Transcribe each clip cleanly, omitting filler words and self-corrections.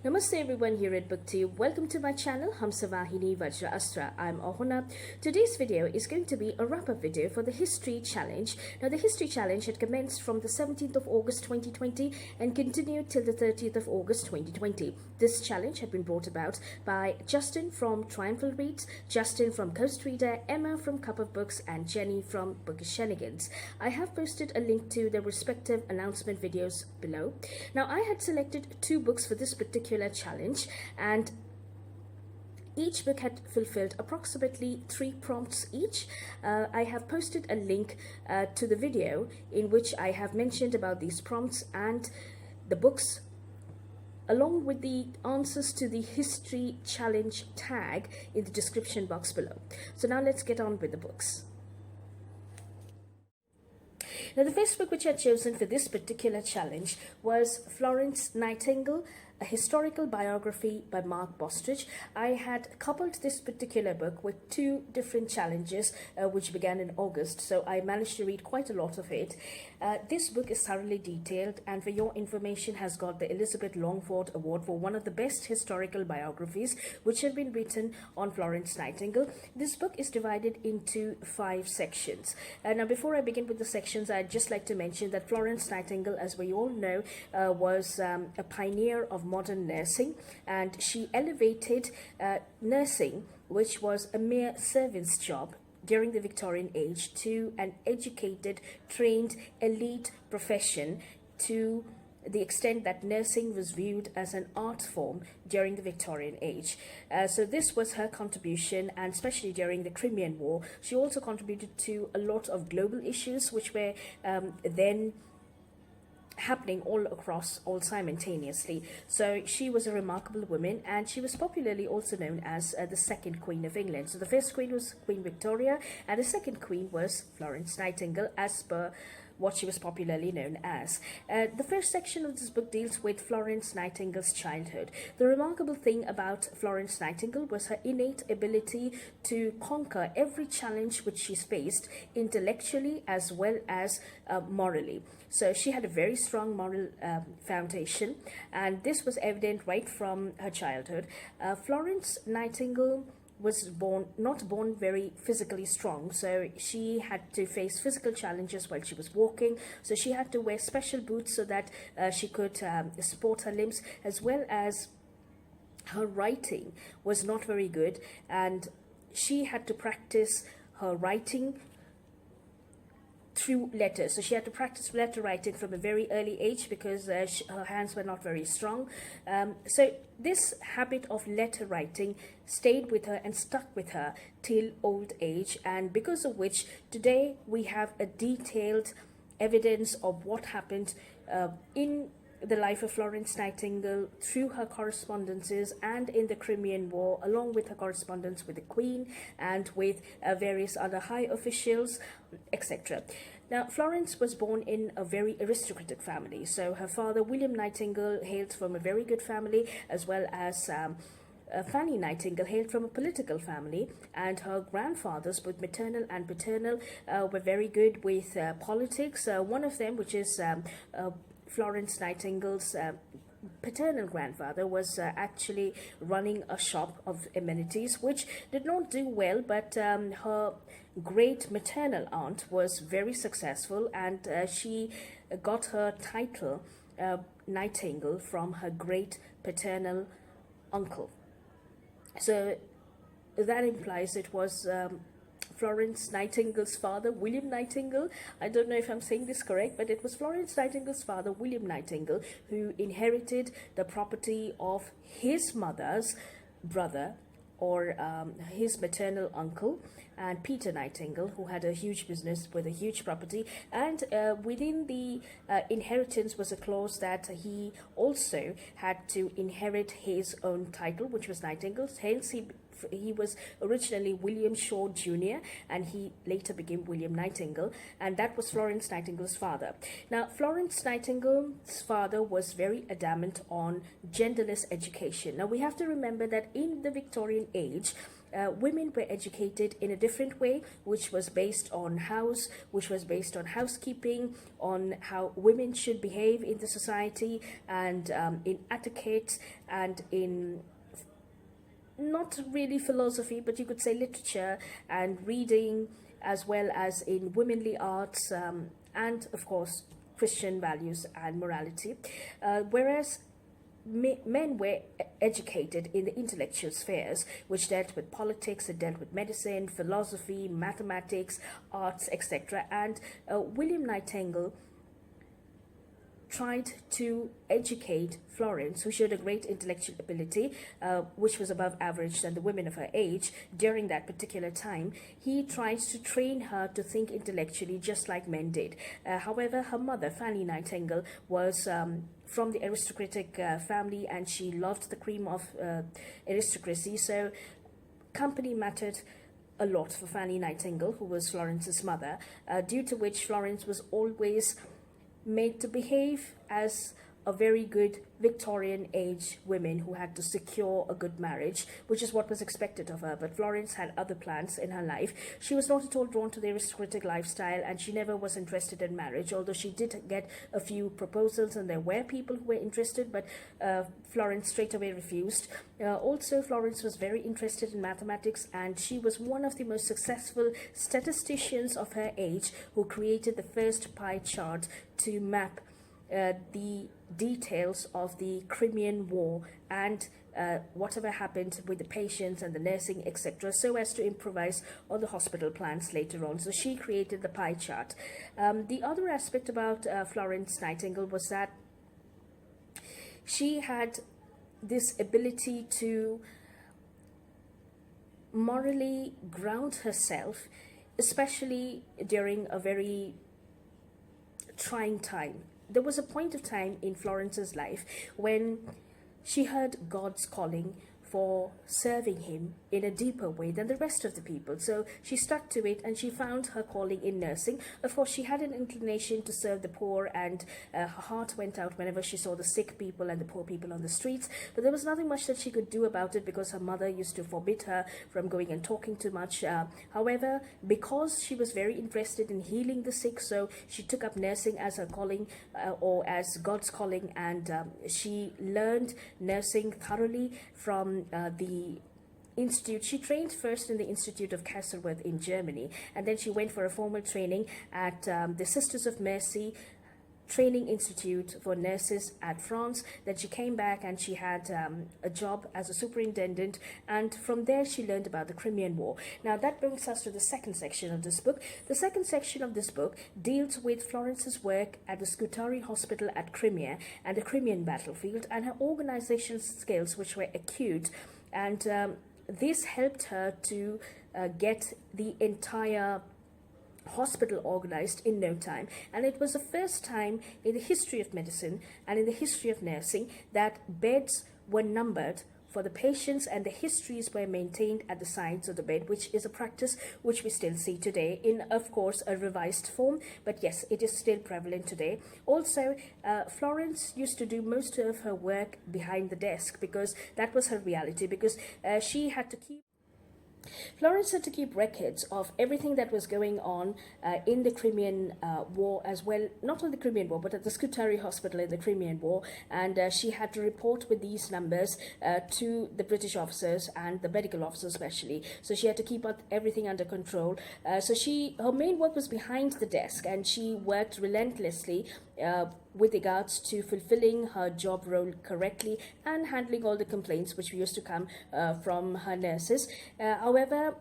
Namaste everyone here at BookTube. Welcome to my channel Hamsavahini Vajra Astra. I'm Ahuna. Today's video is going to be a wrap-up video for the History Challenge. Now the History Challenge had commenced from the 17th of August 2020 and continued till the 30th of August 2020. This challenge had been brought about by Justin from TriumphalReads, Justin from GhostReader, Emma from ACupOfBooks and Jenny from BookishShenighan. I have posted a link to their respective announcement videos below. Now I had selected two books for this particular challenge, and each book had fulfilled approximately 3 prompts each. I have posted a link to the video in which I have mentioned about these prompts and the books along with the answers to the History Challenge tag in the description box below. So now let's get on with the books. Now the first book which I had chosen for this particular challenge was Florence Nightingale, A Historical Biography by Mark Bostridge. I had coupled this particular book with 2 different challenges which began in August, so I managed to read quite a lot of it. This book is thoroughly detailed and for your information has got the Elizabeth Longford Award for one of the best historical biographies which have been written on Florence Nightingale. This book is divided into 5 sections. Now before I begin with the sections, I'd just like to mention that Florence Nightingale, as we all know, was a pioneer of modern nursing, and she elevated nursing, which was a mere servant's job during the Victorian age, to an educated, trained, elite profession, to the extent that nursing was viewed as an art form during the Victorian age. So this was her contribution, and especially during the Crimean War. She also contributed to a lot of global issues which were then happening all simultaneously. So she was a remarkable woman, and she was popularly also known as the second Queen of England. So the first queen was Queen Victoria, and the second queen was Florence Nightingale, as per what she was popularly known as. The first section of this book deals with Florence Nightingale's childhood. The remarkable thing about Florence Nightingale was her innate ability to conquer every challenge which she's faced, intellectually as well as morally. So she had a very strong moral foundation, and this was evident right from her childhood. Florence Nightingale was not born very physically strong, so she had to face physical challenges while she was walking. So she had to wear special boots so that she could support her limbs, as well as her writing was not very good, and she had to practice her writing through letters. So she had to practice letter writing from a very early age because her hands were not very strong. So this habit of letter writing stayed with her and stuck with her till old age, and because of which today we have a detailed evidence of what happened in the life of Florence Nightingale through her correspondences and in the Crimean War, along with her correspondence with the Queen and with various other high officials, etc. Now, Florence was born in a very aristocratic family. So her father, William Nightingale, hailed from a very good family, as well as Fanny Nightingale hailed from a political family, and her grandfathers, both maternal and paternal, were very good with politics. One of them, which is Florence Nightingale's paternal grandfather, was actually running a shop of amenities which did not do well, but her great maternal aunt was very successful, and she got her title Nightingale from her great paternal uncle. So that implies it was Florence Nightingale's father, William Nightingale. I don't know if I'm saying this correct, but it was Florence Nightingale's father, William Nightingale, who inherited the property of his mother's brother, or his maternal uncle, and Peter Nightingale, who had a huge business with a huge property. And within the inheritance was a clause that he also had to inherit his own title, which was Nightingale's. Hence he He was originally William Shaw Jr., and he later became William Nightingale, and that was Florence Nightingale's father. Now, Florence Nightingale's father was very adamant on genderless education. Now, we have to remember that in the Victorian age, women were educated in a different way, which was based on housekeeping, on how women should behave in the society, and in etiquette, and in not really philosophy, but you could say literature and reading, as well as in womanly arts, and of course Christian values and morality, whereas men were educated in the intellectual spheres, which dealt with politics, it dealt with medicine, philosophy, mathematics, arts, etc. And William Nightingale tried to educate Florence, who showed a great intellectual ability, which was above average than the women of her age during that particular time. He tried to train her to think intellectually just like men did. However, her mother, Fanny Nightingale, was from the aristocratic family, and she loved the cream of aristocracy, so company mattered a lot for Fanny Nightingale, who was Florence's mother, due to which Florence was always made to behave as a very good Victorian age women who had to secure a good marriage, which is what was expected of her. But Florence had other plans in her life. She was not at all drawn to the aristocratic lifestyle, and she never was interested in marriage, although she did get a few proposals, and there were people who were interested, but Florence straight away refused. Also, Florence was very interested in mathematics, and she was one of the most successful statisticians of her age who created the first pie chart to map the details of the Crimean War and whatever happened with the patients and the nursing, etc., so as to improvise on the hospital plans later on. So she created the pie chart. The other aspect about Florence Nightingale was that she had this ability to morally ground herself, especially during a very trying time. There was a point of time in Florence's life when she heard God's calling for serving him in a deeper way than the rest of the people. So she stuck to it, and she found her calling in nursing. Of course, she had an inclination to serve the poor, and her heart went out whenever she saw the sick people and the poor people on the streets. But there was nothing much that she could do about it, because her mother used to forbid her from going and talking too much. However, because she was very interested in healing the sick, so she took up nursing as her calling, or as God's calling, and she learned nursing thoroughly from the institute. She trained first in the Institute of Kaiserwerth in Germany, and then she went for a formal training at the Sisters of Mercy Training Institute for Nurses at France. Then she came back and she had a job as a superintendent, and from there she learned about the Crimean War. Now that brings us to the second section of this book. The second section of this book deals with Florence's work at the Scutari Hospital at Crimea and the Crimean battlefield, and her organization skills, which were acute, and this helped her to get the entire hospital organized in no time. And it was the first time in the history of medicine and in the history of nursing that beds were numbered for the patients, and the histories were maintained at the sides of the bed, which is a practice which we still see today in, of course, a revised form, but yes, it is still prevalent today. Also, Florence used to do most of her work behind the desk, because that was her reality, because she had to keep Florence had to keep records of everything that was going on in the Crimean War as well, not on the Crimean War, but at the Scutari Hospital in the Crimean War, and she had to report with these numbers to the British officers and the medical officers especially. So she had to keep everything under control. So her main work was behind the desk, and she worked relentlessly with regards to fulfilling her job role correctly and handling all the complaints which used to come from her nurses. However,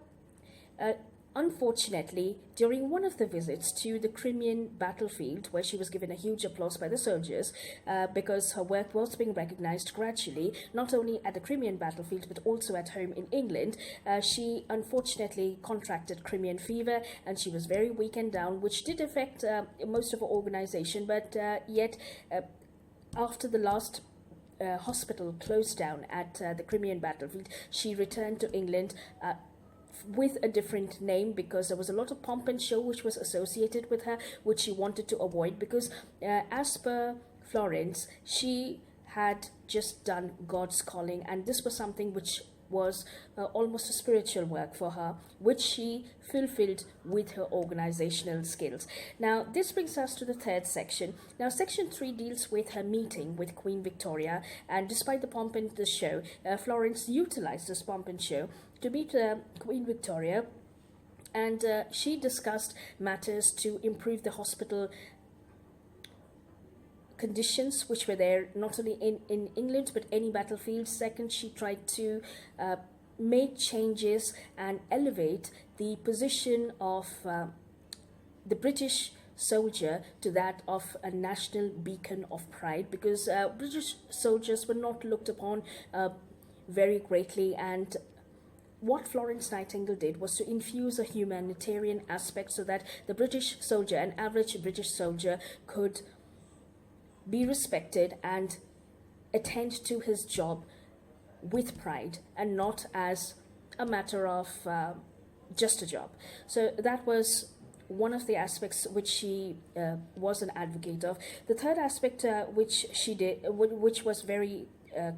unfortunately, during one of the visits to the Crimean battlefield, where she was given a huge applause by the soldiers because her work was being recognized gradually, not only at the Crimean battlefield but also at home in England, she unfortunately contracted Crimean fever, and she was very weak and down, which did affect most of her organization. But yet, after the last hospital closed down at the Crimean battlefield, she returned to England with a different name, because there was a lot of pomp and show which was associated with her, which she wanted to avoid, because as per Florence, she had just done God's calling, and this was something which was almost a spiritual work for her, which she fulfilled with her organizational skills. Now, this brings us to the third section. Now, section 3 deals with her meeting with Queen Victoria, and despite the pomp and the show, Florence utilized this pomp and show to meet Queen Victoria, and she discussed matters to improve the hospital conditions which were there, not only in England but any battlefield. Second, she tried to make changes and elevate the position of the British soldier to that of a national beacon of pride, because British soldiers were not looked upon very greatly, and what Florence Nightingale did was to infuse a humanitarian aspect so that the British soldier, an average British soldier, could be respected and attend to his job with pride and not as a matter of just a job. So that was one of the aspects which she was an advocate of. The third aspect which she did, which was very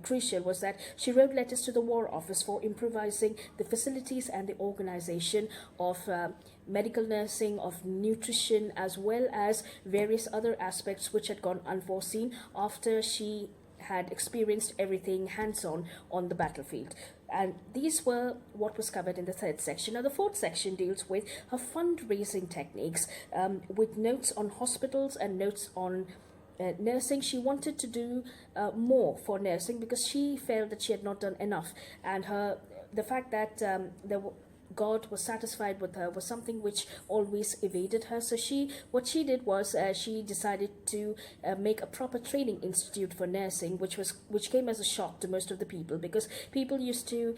crucial, was that she wrote letters to the War Office for improvising the facilities and the organization of medical nursing, of nutrition, as well as various other aspects which had gone unforeseen after she had experienced everything hands-on on the battlefield. And these were what was covered in the third section. Now, the fourth section deals with her fundraising techniques, with notes on hospitals and notes on nursing. She wanted to do more for nursing because she felt that she had not done enough, and the fact that God was satisfied with her was something which always evaded her. So what she did was she decided to make a proper training institute for nursing, which came as a shock to most of the people, because people used to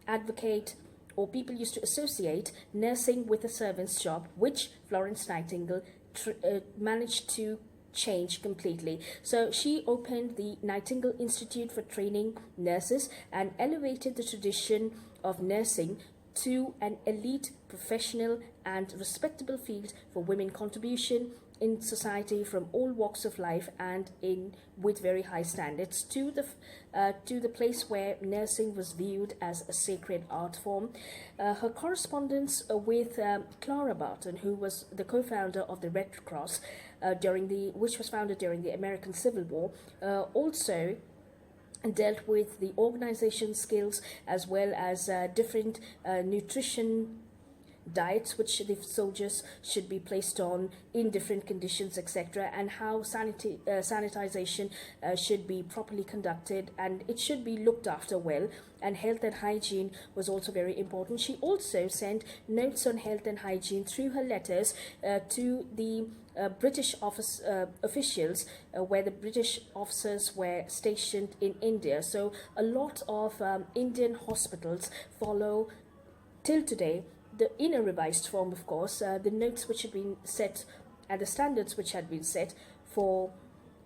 advocate, or people used to associate nursing with a servant's job, which Florence Nightingale managed to change completely. So she opened the Nightingale Institute for Training Nurses and elevated the tradition of nursing to an elite, professional and respectable field for women contribution in society from all walks of life, and with very high standards, to the place where nursing was viewed as a sacred art form. Her correspondence with Clara Barton, who was the co-founder of the Red Cross, which was founded during the American Civil War, also dealt with the organization skills, as well as different nutrition diets which the soldiers should be placed on in different conditions, etc., and how sanitization should be properly conducted, and it should be looked after well, and health and hygiene was also very important. She also sent notes on health and hygiene through her letters to the British officials, where the British officers were stationed in India. So a lot of Indian hospitals follow till today, in a revised form, of course, the notes which had been set and the standards which had been set for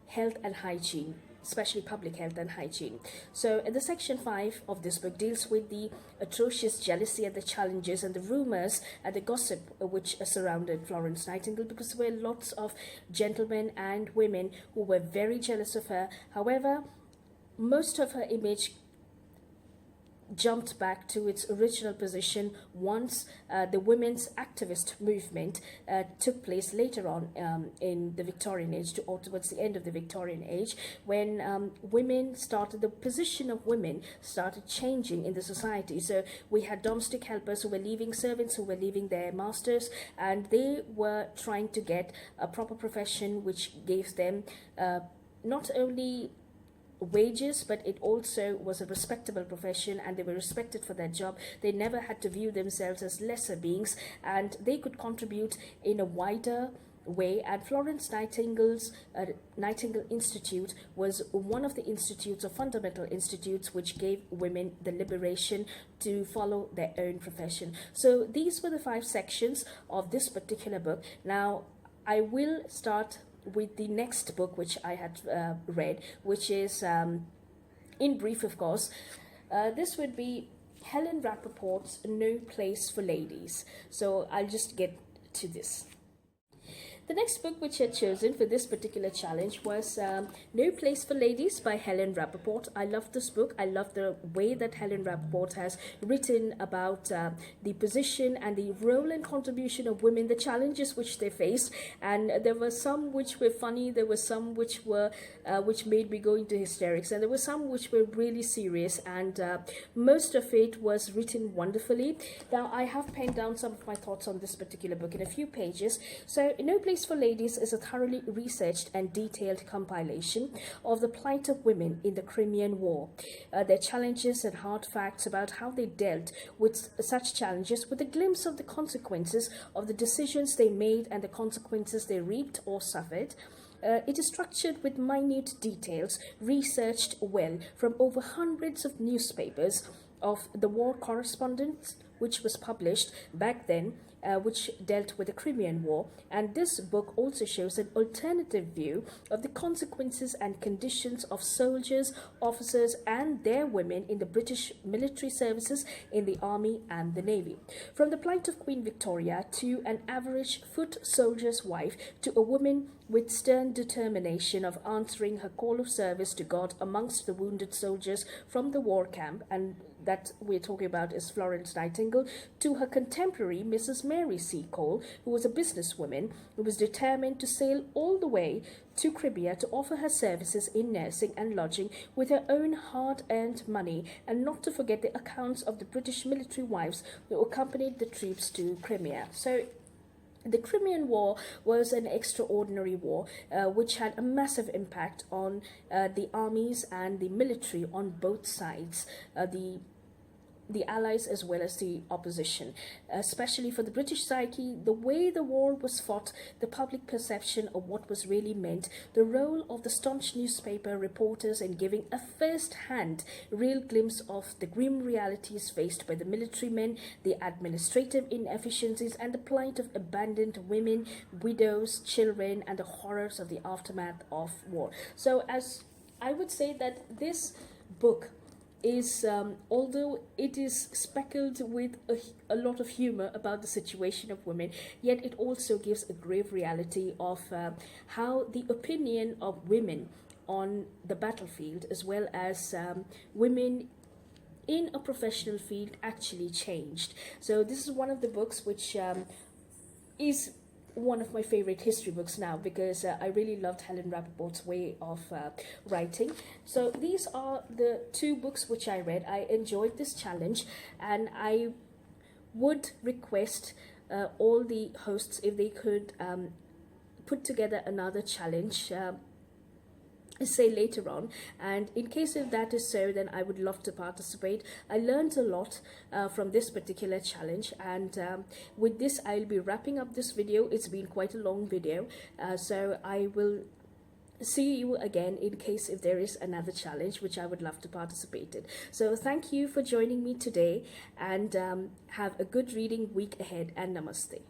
health and hygiene, especially public health and hygiene. So the section 5 of this book deals with the atrocious jealousy and the challenges and the rumors and the gossip which surrounded Florence Nightingale, because there were lots of gentlemen and women who were very jealous of her. However, most of her image jumped back to its original position once the women's activist movement took place later on in the Victorian age, or towards the end of the Victorian age, when the position of women started changing in the society. So we had domestic helpers who were leaving, servants who were leaving their masters, and they were trying to get a proper profession which gave them not only wages, but it also was a respectable profession, and they were respected for their job. They never had to view themselves as lesser beings, and they could contribute in a wider way. And Florence Nightingale's Nightingale Institute was one of the institutes, or fundamental institutes, which gave women the liberation to follow their own profession. So these were the 5 sections of this particular book. Now I will start with the next book which I had read, which is, in brief, of course, this would be Helen Rappaport's No Place for Ladies. So I'll just get to this. The next book which I had chosen for this particular challenge was No Place for Ladies by Helen Rappaport. I love this book. I love the way that Helen Rappaport has written about the position and the role and contribution of women, the challenges which they faced. And there were some which were funny, there were some which were which made me go into hysterics, and there were some which were really serious, and most of it was written wonderfully. Now, I have penned down some of my thoughts on this particular book in a few pages. So, No Place for Ladies is a thoroughly researched and detailed compilation of the plight of women in the Crimean War, their challenges and hard facts about how they dealt with such challenges, with a glimpse of the consequences of the decisions they made and the consequences they reaped or suffered. It is structured with minute details, researched well from over hundreds of newspapers of the war correspondence, which was published back then, which dealt with the Crimean War. And this book also shows an alternative view of the consequences and conditions of soldiers, officers and their women in the British military services, in the army and the navy. From the plight of Queen Victoria to an average foot soldier's wife, to a woman with stern determination of answering her call of service to God amongst the wounded soldiers from the war camp, and that we're talking about is Florence Nightingale, to her contemporary Mrs. Mary C. Cole, who was a businesswoman who was determined to sail all the way to Crimea to offer her services in nursing and lodging with her own hard-earned money, and not to forget the accounts of the British military wives who accompanied the troops to Crimea. So the Crimean War was an extraordinary war which had a massive impact on the armies and the military on both sides, the Allies as well as the opposition. Especially for the British psyche, the way the war was fought, the public perception of what was really meant, the role of the staunch newspaper reporters in giving a first-hand real glimpse of the grim realities faced by the military men, the administrative inefficiencies and the plight of abandoned women, widows, children, and the horrors of the aftermath of war. So as I would say that this book is, although it is speckled with a lot of humor about the situation of women, yet it also gives a grave reality of how the opinion of women on the battlefield, as well as women in a professional field, actually changed. So this is one of the books which is one of my favorite history books now, because I really loved Helen Rappaport's way of writing. So these are the two books which I read. I enjoyed this challenge, and I would request all the hosts if they could put together another challenge say later on, and in case if that is so, then I would love to participate. I learned a lot from this particular challenge, and with this I'll be wrapping up this video. It's been quite a long video, so I will see you again in case if there is another challenge which I would love to participate in. So thank you for joining me today, and have a good reading week ahead, and namaste.